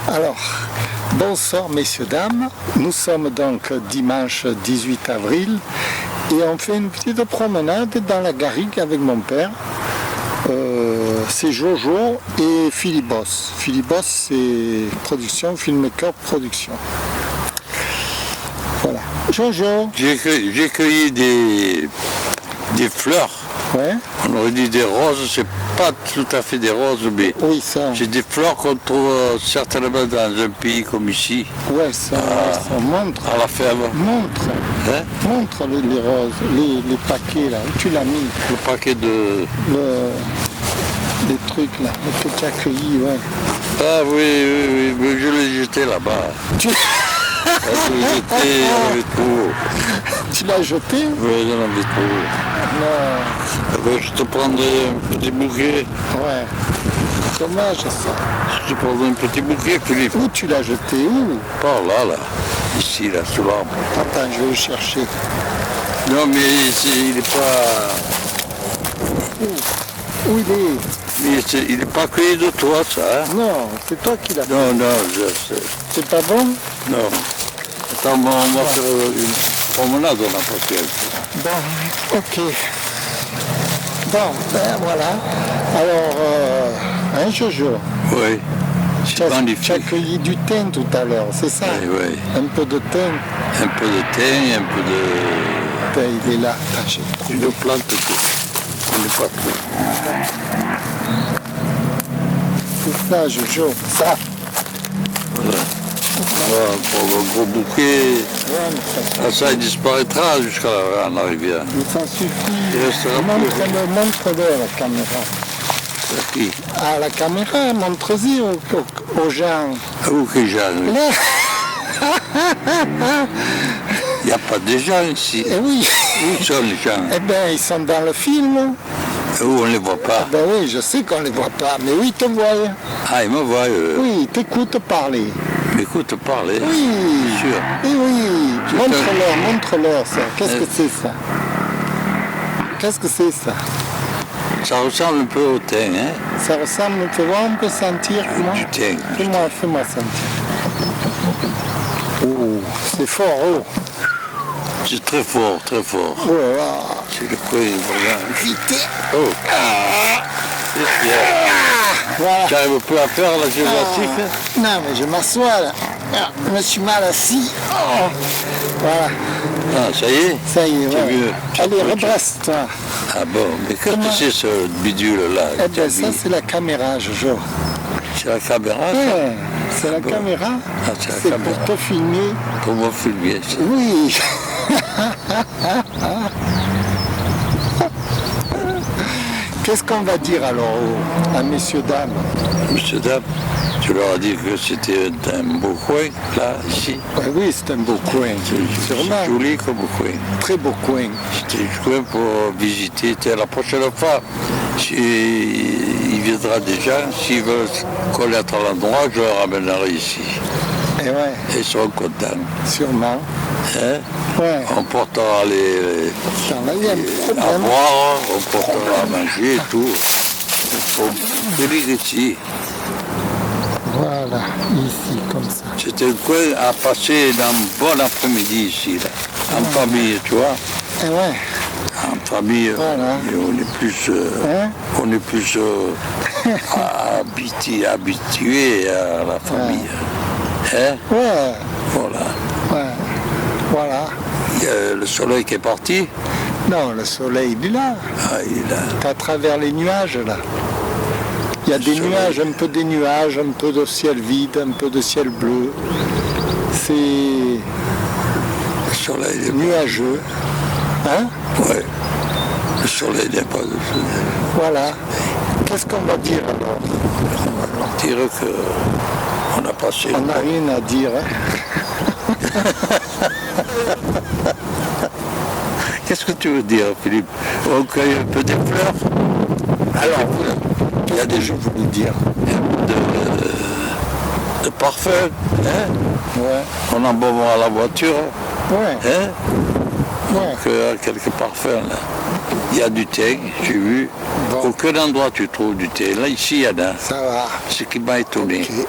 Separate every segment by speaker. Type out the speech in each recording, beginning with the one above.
Speaker 1: Alors, bonsoir messieurs, dames. Nous sommes donc dimanche 18 avril et on fait une petite promenade dans la garrigue avec mon père. C'est Jojo et Philibos. Philibos, c'est production, filmmaker production. Voilà. Jojo.
Speaker 2: J'ai cueilli des fleurs.
Speaker 1: Ouais.
Speaker 2: On aurait dit des roses, c'est pas tout à fait des roses, mais
Speaker 1: Oui, ça.
Speaker 2: c'est des fleurs qu'on trouve certainement dans un pays comme ici,
Speaker 1: Ouais, ça montre.
Speaker 2: à la ferme.
Speaker 1: Montre.
Speaker 2: Hein?
Speaker 1: Montre les roses, les paquets là. Où tu l'as mis?
Speaker 2: Le paquet de...
Speaker 1: Les trucs là, que tu as cueillis, ouais.
Speaker 2: Ah oui, mais je l'ai jeté là-bas.
Speaker 1: Tu,
Speaker 2: Je l'ai jeté, j'en avais trop.
Speaker 1: tu l'as jeté?
Speaker 2: Oui, j'en avais trop.
Speaker 1: Non.
Speaker 2: Je te prendrai un petit bouquet.
Speaker 1: Ouais. Dommage ça.
Speaker 2: Je te prendrai un petit bouquet, Philippe.
Speaker 1: Où tu l'as jeté? Où?
Speaker 2: Par là. Ici, là, sous l'arbre.
Speaker 1: Attends, je vais le chercher.
Speaker 2: Non, mais il n'est pas...
Speaker 1: Où il est?
Speaker 2: Mais il n'est pas cueilli de toi, ça, hein?
Speaker 1: Non, c'est toi qui l'as fait.
Speaker 2: Non, je sais.
Speaker 1: C'est pas bon?
Speaker 2: Non. Attends, on va faire une promenade, on n'a pas fait.
Speaker 1: Bon, ok. Bon, ben voilà. Alors, Jojo,
Speaker 2: Oui, c'est
Speaker 1: tu as
Speaker 2: magnifique.
Speaker 1: cueilli du thym tout à l'heure, c'est ça?
Speaker 2: Oui.
Speaker 1: Un peu de thym.
Speaker 2: Un peu de thym, un peu de...
Speaker 1: Thym, il est là. Attends, j'ai trouvé.
Speaker 2: Une plante, on n'est pas trop.
Speaker 1: C'est ça, Jojo. Ça.
Speaker 2: Voilà. Pour le gros bouquet,
Speaker 1: Ouais, mais
Speaker 2: ça il disparaîtra jusqu'à la rivière.
Speaker 1: ça suffit.
Speaker 2: Il restera plus.
Speaker 1: Montre-le à la caméra.
Speaker 2: C'est qui?
Speaker 1: À la caméra, montre-y aux gens.
Speaker 2: Ah, où que j'aille?
Speaker 1: Là.
Speaker 2: Il n'y a pas de gens ici.
Speaker 1: Eh oui.
Speaker 2: Où sont les gens?
Speaker 1: Eh bien, ils sont dans le film.
Speaker 2: Où on ne les voit pas?
Speaker 1: Ben oui, je sais qu'on ne les voit pas, mais oui, ils te voient.
Speaker 2: Ah, ils me voient, eux.
Speaker 1: Oui, ils t'écoutent parler.
Speaker 2: Écoute parler.
Speaker 1: Oui.
Speaker 2: Bien sûr.
Speaker 1: Eh oui. Montre-leur ça. Qu'est-ce que c'est ça? Qu'est-ce que c'est ça?
Speaker 2: Ça ressemble un peu au thym, hein?
Speaker 1: Ça ressemble, tu vois, on peut sentir.
Speaker 2: Du thym.
Speaker 1: Fais-moi sentir. Oh, c'est fort, oh.
Speaker 2: C'est très fort, très fort.
Speaker 1: Oh là là.
Speaker 2: C'est le coin, voilà.
Speaker 1: Vite.
Speaker 2: Oh. C'est bien.
Speaker 1: Voilà.
Speaker 2: Tu n'arrives plus à faire la gymnastique?
Speaker 1: Non, mais je m'assois là. Ah, je me suis mal assis. Oh. Voilà.
Speaker 2: Ah, ça y est?
Speaker 1: Ça y est,
Speaker 2: C'est
Speaker 1: ouais.
Speaker 2: mieux.
Speaker 1: Allez, redresse-toi.
Speaker 2: Ah bon, mais qu'est-ce que c'est ce bidule-là?
Speaker 1: Eh bien, ça, c'est la caméra, Jojo.
Speaker 2: C'est la caméra, ça?
Speaker 1: Ouais, c'est la
Speaker 2: bon.
Speaker 1: caméra.
Speaker 2: Ah, c'est la
Speaker 1: C'est
Speaker 2: caméra.
Speaker 1: pour te filmer.
Speaker 2: Pour me filmer, ça.
Speaker 1: Oui. Qu'est-ce qu'on va dire alors à messieurs, dames?
Speaker 2: Monsieur, dame, tu leur as dit que c'était un beau coin, là, ici.
Speaker 1: Oui, c'est un beau coin. Sûrement.
Speaker 2: C'est joli comme coin.
Speaker 1: Très beau coin.
Speaker 2: C'était un coin pour visiter. La prochaine fois, il viendra des gens, s'ils veulent connaître l'endroit, je les ramènerai ici.
Speaker 1: Et ouais,
Speaker 2: Et ils seront contents.
Speaker 1: sûrement.
Speaker 2: Hein?
Speaker 1: Ouais.
Speaker 2: On portera les
Speaker 1: Là, il y a un
Speaker 2: à
Speaker 1: problème.
Speaker 2: boire, on portera à manger et tout. Il faut venir ici.
Speaker 1: Voilà, ici, comme ça.
Speaker 2: C'était un coin à passer un bon après-midi ici, là. En famille, tu vois.
Speaker 1: Et ouais,
Speaker 2: En famille,
Speaker 1: Voilà.
Speaker 2: et on est plus,
Speaker 1: Hein?
Speaker 2: habitué à la famille. Hein?
Speaker 1: ouais,
Speaker 2: Voilà.
Speaker 1: ouais. Voilà.
Speaker 2: Il y a le soleil qui est parti.
Speaker 1: Non, le soleil, il est là.
Speaker 2: Ah, il est là.
Speaker 1: T'es à travers les nuages, là. Il y a des
Speaker 2: soleil.
Speaker 1: nuages, un peu des nuages, un peu de ciel vide, un peu de ciel bleu. C'est
Speaker 2: Le soleil n'est
Speaker 1: nuageux. Hein?
Speaker 2: pas. Ouais. Le soleil n'est pas.
Speaker 1: Voilà. Qu'est-ce qu'on va dire alors?
Speaker 2: On va dire qu'on a passé.
Speaker 1: On n'a rien à dire. Hein?
Speaker 2: Qu'est-ce que tu veux dire, Philippe? On cueille un peu des fleurs.
Speaker 1: Alors, il y a des gens qui voulaient dire.
Speaker 2: De parfum. Hein?
Speaker 1: Ouais,
Speaker 2: On embaumera la voiture.
Speaker 1: ouais,
Speaker 2: Hein?
Speaker 1: ouais.
Speaker 2: Donc, quelques parfums là. Il y a du thym, j'ai vu.
Speaker 1: Bon.
Speaker 2: Aucun endroit tu trouves du thym. Là, ici, il y en a.
Speaker 1: Ça va.
Speaker 2: Ce qui m'a étonné.
Speaker 1: Ok.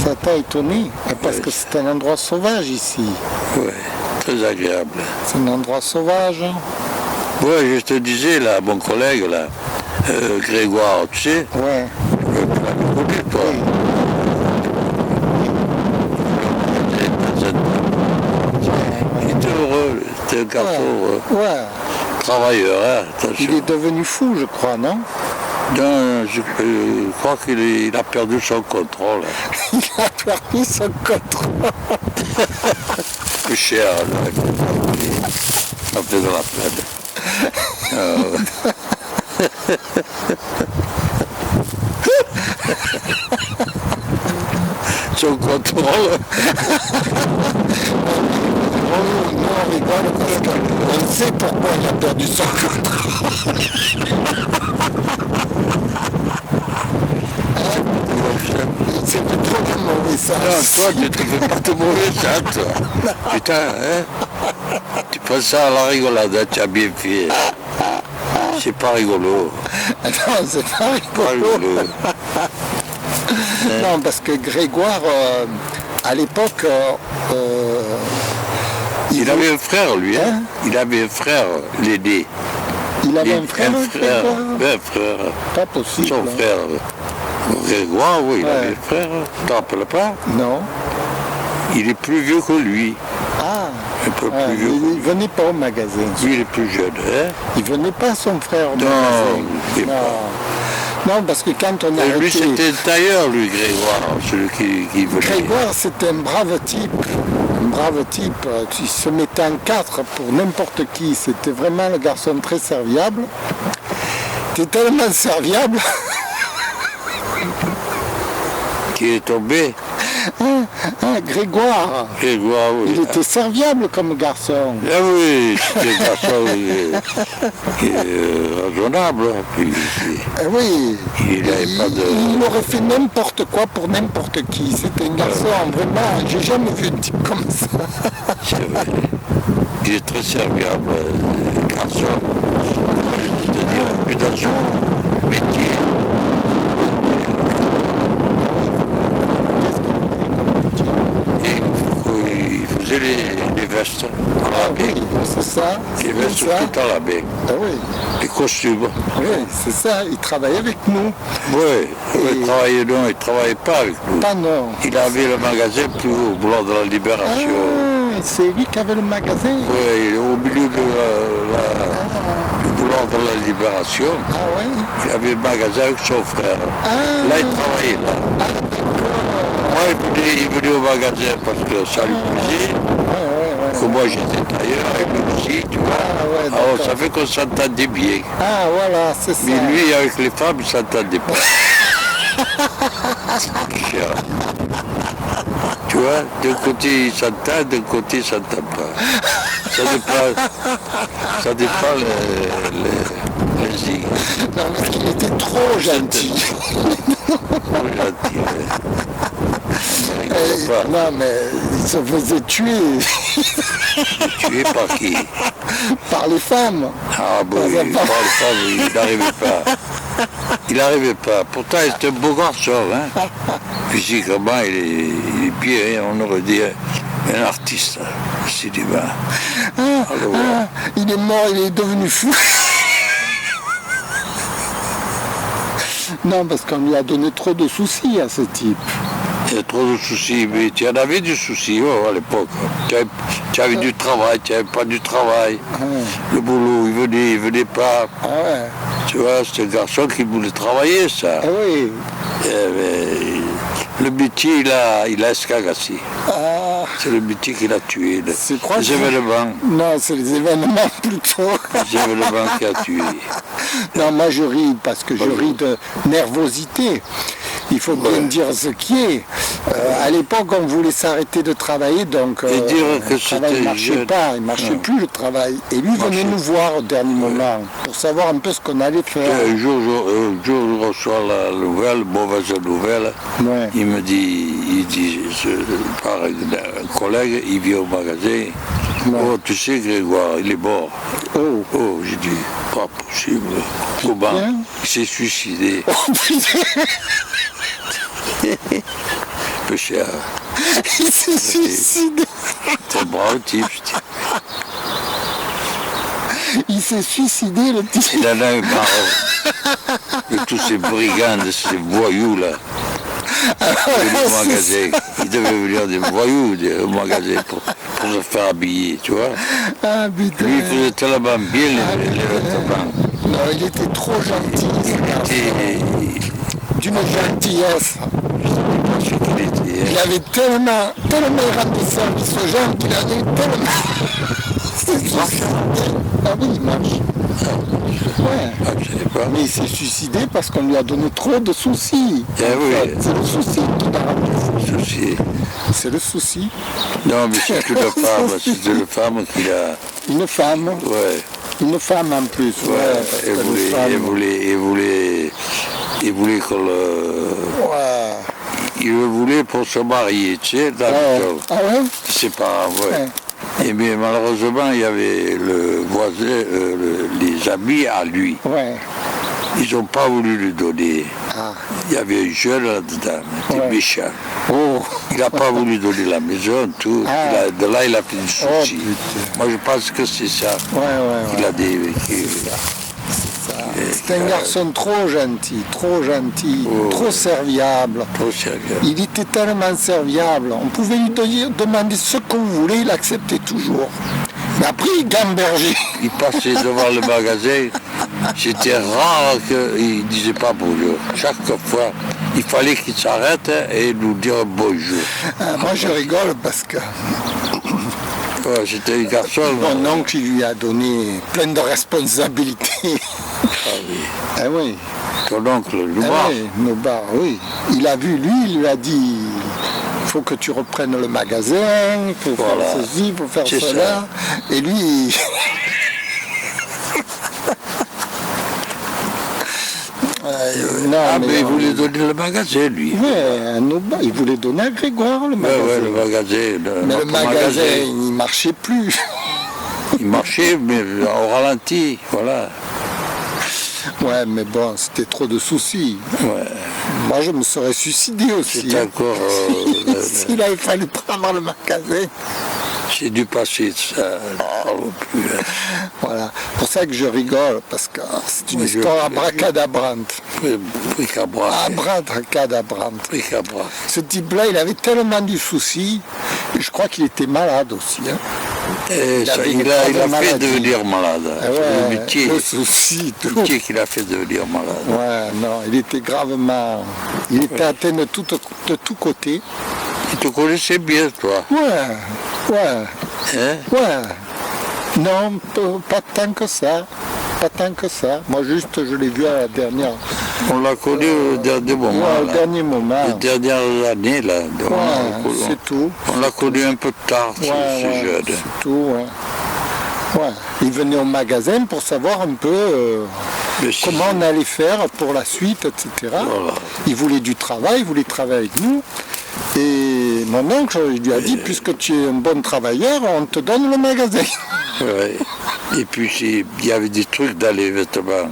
Speaker 1: Ça t'a étonné, parce que c'est un endroit sauvage ici.
Speaker 2: Ouais, très agréable.
Speaker 1: C'est un endroit sauvage.
Speaker 2: Ouais, je te disais, là, mon collègue, là, Grégoire, tu sais,
Speaker 1: Ouais.
Speaker 2: tu l'avais connu, toi. Il était heureux, c'était un garçon
Speaker 1: Ouais.
Speaker 2: travailleur, hein,
Speaker 1: Il
Speaker 2: attention.
Speaker 1: est devenu fou, je crois, non?
Speaker 2: Non, je crois qu'il a perdu son contrôle.
Speaker 1: Il a perdu son contrôle.
Speaker 2: Plus cher, là, ça fait de la peine. Son contrôle.
Speaker 1: Nous, on rigole parce qu'on sait pourquoi il a perdu son contrôle. C'est de trop de mauvais sens.
Speaker 2: Non, toi, tu te fais pas de mauvais ça, toi. Putain, hein? Tu penses ça à la rigolade, hein, tu as bien fait. C'est pas rigolo.
Speaker 1: Non, c'est pas
Speaker 2: Pas
Speaker 1: rigolo.
Speaker 2: rigolo.
Speaker 1: Non, parce que Grégoire, à l'époque,
Speaker 2: Il avait un frère, lui, hein?
Speaker 1: Hein?
Speaker 2: Il avait un frère, l'aîné.
Speaker 1: il avait un frère,
Speaker 2: frère.
Speaker 1: Grégoire.
Speaker 2: Un frère.
Speaker 1: Pas possible.
Speaker 2: Son
Speaker 1: hein.
Speaker 2: frère. Grégoire, oui, il
Speaker 1: Ouais.
Speaker 2: avait un frère. Tu t'en rappelles pas?
Speaker 1: Non.
Speaker 2: Il est plus vieux que lui.
Speaker 1: Ah,
Speaker 2: Un peu
Speaker 1: ouais,
Speaker 2: plus vieux.
Speaker 1: il venait pas au magasin.
Speaker 2: Lui, il est plus jeune, hein?
Speaker 1: Il venait pas son frère au
Speaker 2: Non,
Speaker 1: magasin.
Speaker 2: il venait
Speaker 1: Non, parce que quand on a
Speaker 2: Et lui,
Speaker 1: arrêté...
Speaker 2: c'était un tailleur, lui, Grégoire, celui qui venait.
Speaker 1: Grégoire, c'était un brave type. Un brave type. Il se mettait en quatre pour n'importe qui. C'était vraiment le garçon très serviable. C'était tellement serviable.
Speaker 2: Qui est tombé.
Speaker 1: Grégoire,
Speaker 2: Grégoire, oui.
Speaker 1: il était serviable comme garçon.
Speaker 2: Ah oui, c'était un garçon qui est raisonnable. Puis,
Speaker 1: Oui,
Speaker 2: il n'avait pas de...
Speaker 1: il aurait fait n'importe quoi pour n'importe qui. C'était un garçon, vraiment, j'ai jamais vu un type comme ça.
Speaker 2: C'est vrai. Il est très serviable, garçon. C'est-à-dire, puis dans son métier. Et il faisait les vestes en
Speaker 1: Ah
Speaker 2: labé.
Speaker 1: oui, c'est ça.
Speaker 2: Les
Speaker 1: C'est
Speaker 2: vestes
Speaker 1: ça.
Speaker 2: tout en labé.
Speaker 1: Ah oui,
Speaker 2: Les costumes.
Speaker 1: oui, c'est ça. Il travaillait avec nous.
Speaker 2: Oui,
Speaker 1: Et-
Speaker 2: il travaillait, non, il ne travaillait pas avec nous.
Speaker 1: Pas non.
Speaker 2: Il avait le magasin plus haut, au boulevard de la Libération.
Speaker 1: Ah, c'est lui qui avait le magasin.
Speaker 2: Oui, au milieu du boulevard de la Libération.
Speaker 1: Ah ouais.
Speaker 2: Il avait le magasin avec son frère.
Speaker 1: Ah,
Speaker 2: Là, il travaillait là. Moi, il venait au magasin parce que ça lui plaisait.
Speaker 1: ouais.
Speaker 2: Que moi, j'étais tailleur avec lui aussi, tu vois.
Speaker 1: Ah ouais,
Speaker 2: Alors,
Speaker 1: d'accord.
Speaker 2: ça fait qu'on s'entendait bien.
Speaker 1: Ah voilà, c'est ça.
Speaker 2: Mais lui, avec les femmes, il ne s'entendait pas. Cher. Tu vois, d'un côté il s'entend, d'un côté il s'entend pas. Ça dépend les signes.
Speaker 1: Non, parce qu'il était trop gentil.
Speaker 2: Trop gentil. Pas.
Speaker 1: Non, mais il se faisait tuer
Speaker 2: Tué par qui?
Speaker 1: par les femmes.
Speaker 2: Ah bon,
Speaker 1: Ça va.
Speaker 2: par les femmes, il n'arrivait pas. Il n'arrivait pas. Pourtant, il était un beau garçon. Hein. Physiquement, il est bien, hein. On aurait dit un artiste. Cinéma. Alors,
Speaker 1: Il est mort, il est devenu fou. Non, parce qu'on lui a donné trop de soucis à ce type.
Speaker 2: il y a trop de soucis. Mais tu en avais du souci à l'époque. Tu avais du travail, tu n'avais pas du travail. Le boulot, il venait pas.
Speaker 1: Ah ouais.
Speaker 2: Tu vois, c'est un garçon qui voulait travailler, ça.
Speaker 1: Ah oui.
Speaker 2: Le métier, il a escagassé.
Speaker 1: Ah,
Speaker 2: C'est le métier qui l'a tué.
Speaker 1: c'est quoi
Speaker 2: Les
Speaker 1: ça
Speaker 2: événements.
Speaker 1: Non, c'est les événements plutôt.
Speaker 2: Les événements qui a tué.
Speaker 1: Non, moi je ris parce que je ris de nervosité. Il faut bien dire ce qui est. À l'époque, on voulait s'arrêter de travailler, donc
Speaker 2: Et dire que
Speaker 1: le travail
Speaker 2: c'était
Speaker 1: ne marchait
Speaker 2: jeune.
Speaker 1: pas, il ne marchait
Speaker 2: Ouais.
Speaker 1: plus le travail. Et lui venait nous voir au dernier moment pour savoir un peu ce qu'on allait faire.
Speaker 2: Un jour, je reçois la nouvelle, mauvaise nouvelle.
Speaker 1: Ouais.
Speaker 2: Il me dit, par un collègue, il vient au magasin. Oh, tu sais, Grégoire, il est mort.
Speaker 1: Oh.
Speaker 2: Oh, j'ai dit, pas possible. Comment?
Speaker 1: Bien.
Speaker 2: Il s'est suicidé. peu cher.
Speaker 1: Il s'est suicidé.
Speaker 2: C'est un brave type, je dis.
Speaker 1: Il s'est suicidé, le type.
Speaker 2: Il en a eu marre de tous ces brigands, de ces voyous là. Au magasin. Il devait venir des voyous au magasin pour se faire habiller, tu vois.
Speaker 1: Ah, putain.
Speaker 2: Lui, il faisait tellement bien les vêtements.
Speaker 1: Non, il était trop gentil, ce garçon. D'une gentillesse. Il avait tellement rendu service aux gens qu'il avait tellement... C'est suicidé. Ah oui, il marche. Ouais.
Speaker 2: Ah, je sais pas.
Speaker 1: Mais il s'est suicidé parce qu'on lui a donné trop de soucis.
Speaker 2: Eh oui.
Speaker 1: C'est le souci qui l'a rendu fou.
Speaker 2: Souci.
Speaker 1: C'est le souci.
Speaker 2: Non, mais c'est une femme. C'est une femme qui a...
Speaker 1: Une femme.
Speaker 2: Ouais.
Speaker 1: Une femme en plus.
Speaker 2: Ouais.
Speaker 1: Parce que
Speaker 2: Elle
Speaker 1: les femmes-
Speaker 2: voulait qu'on le...
Speaker 1: Ouais.
Speaker 2: Il le voulait pour se marier, tu sais, dans le temps.
Speaker 1: Ah ouais.
Speaker 2: Ses parents, ouais.
Speaker 1: Ouais.
Speaker 2: Et bien malheureusement, il y avait le voisin, les amis à lui.
Speaker 1: Ouais.
Speaker 2: Ils n'ont pas voulu lui donner.
Speaker 1: Ah.
Speaker 2: Il y avait un jeune là-dedans, il était
Speaker 1: Ouais.
Speaker 2: méchant.
Speaker 1: Oh.
Speaker 2: Il n'a pas voulu donner la maison, tout.
Speaker 1: Ah.
Speaker 2: De là, il a fait du
Speaker 1: Oh,
Speaker 2: souci.
Speaker 1: putain.
Speaker 2: Moi, je pense que c'est ça.
Speaker 1: Ouais.
Speaker 2: Il a des...
Speaker 1: C'est un garçon trop gentil,
Speaker 2: Oh.
Speaker 1: trop serviable.
Speaker 2: Trop sérieux.
Speaker 1: Il était tellement serviable. On pouvait lui demander ce qu'on voulait, il acceptait toujours. Mais après, il gambergeait.
Speaker 2: Il passait devant le magasin. C'était rare qu'il ne disait pas bonjour. Chaque fois, il fallait qu'il s'arrête et nous dire bonjour.
Speaker 1: Moi, je rigole parce que
Speaker 2: Ouais, c'était un garçon.
Speaker 1: mon oncle il lui a donné plein de responsabilités.
Speaker 2: Ah oui.
Speaker 1: Ah oui.
Speaker 2: Ton oncle,
Speaker 1: Ah
Speaker 2: Loubar.
Speaker 1: oui, Nobar, oui. Il a vu, lui, il lui a dit il faut que tu reprennes le magasin, il faut
Speaker 2: Voilà.
Speaker 1: faire ceci, il faut faire
Speaker 2: C'est
Speaker 1: cela. Et lui, non,
Speaker 2: Ah, mais il voulait donner le magasin, lui.
Speaker 1: Ouais, à Nobar, il voulait donner à Grégoire le
Speaker 2: Ouais,
Speaker 1: magasin.
Speaker 2: ouais, le magasin.
Speaker 1: Mais le
Speaker 2: notre
Speaker 1: magasin, il marchait plus.
Speaker 2: Il marchait, mais au ralenti, voilà.
Speaker 1: Ouais, mais bon, c'était trop de soucis.
Speaker 2: Ouais.
Speaker 1: Moi, je me serais suicidé aussi.
Speaker 2: C'était
Speaker 1: hein.
Speaker 2: encore...
Speaker 1: S'il avait fallu prendre le magasin.
Speaker 2: c'est du passé, ça. On ne parle plus. Hein.
Speaker 1: Voilà. C'est pour ça que je rigole, parce que c'est une
Speaker 2: Oui,
Speaker 1: histoire abracadabrante.
Speaker 2: Bric-à-brac.
Speaker 1: Abracadabrante.
Speaker 2: Bric-à-brac.
Speaker 1: Ce type-là, il avait tellement de soucis, et je crois qu'il était malade aussi. Hein.
Speaker 2: Et ça,
Speaker 1: avait
Speaker 2: il
Speaker 1: une
Speaker 2: a
Speaker 1: grave
Speaker 2: fait
Speaker 1: maladie.
Speaker 2: devenir malade.
Speaker 1: Ah
Speaker 2: C'est
Speaker 1: ouais,
Speaker 2: le métier,
Speaker 1: le souci, tout.
Speaker 2: qu'il a fait devenir malade.
Speaker 1: Ouais, non, il était gravement... Il était atteint de tous côtés.
Speaker 2: Il te connaissait bien, toi.
Speaker 1: Ouais.
Speaker 2: Hein?
Speaker 1: Ouais. Non, pas tant que ça. Pas tant que ça. Moi, juste, je l'ai vu à la dernière...
Speaker 2: On l'a connu au dernier moment.
Speaker 1: Ouais, au
Speaker 2: là.
Speaker 1: dernier moment.
Speaker 2: Les dernières années, là.
Speaker 1: Ouais, c'est tout.
Speaker 2: On l'a connu un peu tard, ce
Speaker 1: Ouais,
Speaker 2: jeune.
Speaker 1: c'est tout, ouais. Ouais. Il venait au magasin pour savoir un peu
Speaker 2: Mais si-
Speaker 1: comment on allait faire pour la suite, etc.
Speaker 2: Voilà.
Speaker 1: Il voulait du travail, il voulait travailler avec nous. Et mon oncle, il lui a dit, puisque tu es un bon travailleur, on te donne le magasin.
Speaker 2: Ouais. Et puis, il y avait des trucs dans les vêtements.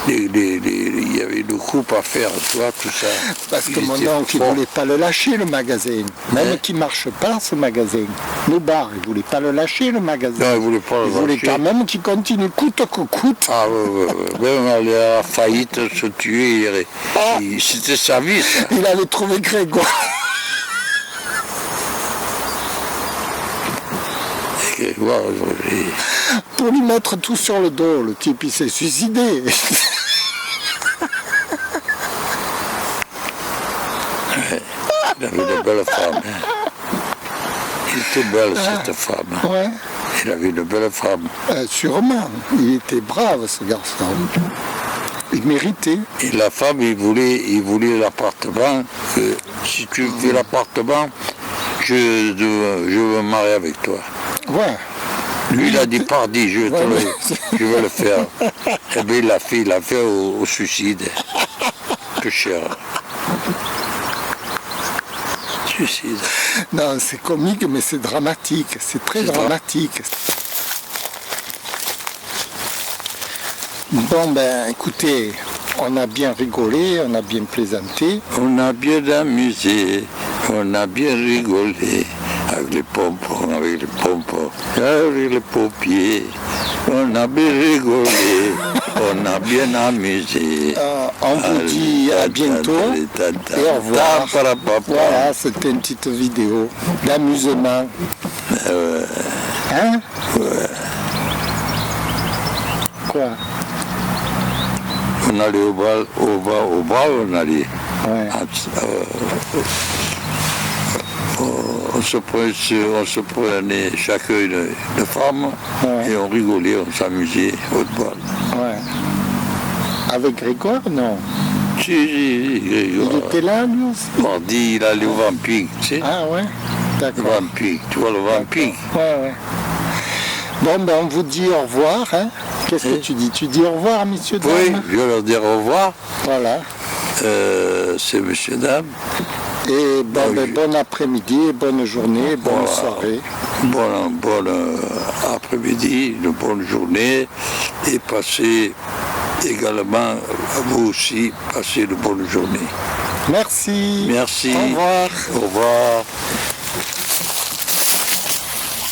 Speaker 2: Il y avait une coupe à faire, tu vois, tout ça.
Speaker 1: Parce que
Speaker 2: Il
Speaker 1: mon
Speaker 2: était
Speaker 1: oncle, il ne
Speaker 2: fort.
Speaker 1: voulait pas le lâcher, le magasin. Même
Speaker 2: Ouais.
Speaker 1: qu'il ne marche pas, ce magasin. Nos bars, il ne voulait pas le lâcher, le magasin.
Speaker 2: Non, il voulait pas le
Speaker 1: Il voulait
Speaker 2: lâcher.
Speaker 1: quand même qu'il continue coûte que coûte.
Speaker 2: Ah ouais. Même aller à la faillite, se tuer, c'était sa vie, ça.
Speaker 1: Il avait trouvé Grégoire.
Speaker 2: Et voilà,
Speaker 1: Pour lui mettre tout sur le dos, le type il s'est suicidé.
Speaker 2: il avait une belle femme. Hein. Il était belle, cette femme.
Speaker 1: Ouais,
Speaker 2: Il avait une belle femme.
Speaker 1: sûrement. Il était brave ce garçon. Il méritait.
Speaker 2: Et la femme, il voulait l'appartement. Que si tu fais l'appartement, je veux me marier avec toi.
Speaker 1: Ouais.
Speaker 2: Lui, il a dit, pardi, je veux le faire. Eh bien, il l'a fait au suicide. Que cher. Suicide.
Speaker 1: Non, c'est comique, mais c'est dramatique. C'est très dramatique. Bon, ben, écoutez, on a bien rigolé, on a bien plaisanté.
Speaker 2: On a bien amusé On a bien rigolé avec les pompons, avec les pompiers. On a bien rigolé, on a bien amusé.
Speaker 1: On vous dit à bientôt et au revoir. Voilà, c'était une petite vidéo d'amusement. Hein?
Speaker 2: Ouais.
Speaker 1: Quoi?
Speaker 2: On allait au bal, on allait.
Speaker 1: Ouais.
Speaker 2: On se prenait chacun une femme,
Speaker 1: Ouais.
Speaker 2: et on rigolait, on s'amusait au bal.
Speaker 1: Ouais. Avec Grégoire, non?
Speaker 2: Si,
Speaker 1: Il était là, lui aussi?
Speaker 2: Mardi, il allait au Vampire, tu sais.
Speaker 1: Ah ouais?
Speaker 2: Le
Speaker 1: D'accord.
Speaker 2: Vampire, tu vois le Vampire.
Speaker 1: Ouais, ouais. Bon, ben on vous dit au revoir. Hein. Qu'est-ce que tu dis? Tu dis au revoir, messieurs, dames?
Speaker 2: Oui, je vais leur dire au revoir.
Speaker 1: Voilà.
Speaker 2: C'est messieurs, dames.
Speaker 1: Et bon après-midi, bonne journée, bonne soirée.
Speaker 2: Bon après-midi, une bonne journée. Et passez également, vous aussi, passez une bonne journée.
Speaker 1: Merci.
Speaker 2: Merci.
Speaker 1: Au revoir.
Speaker 2: Au revoir.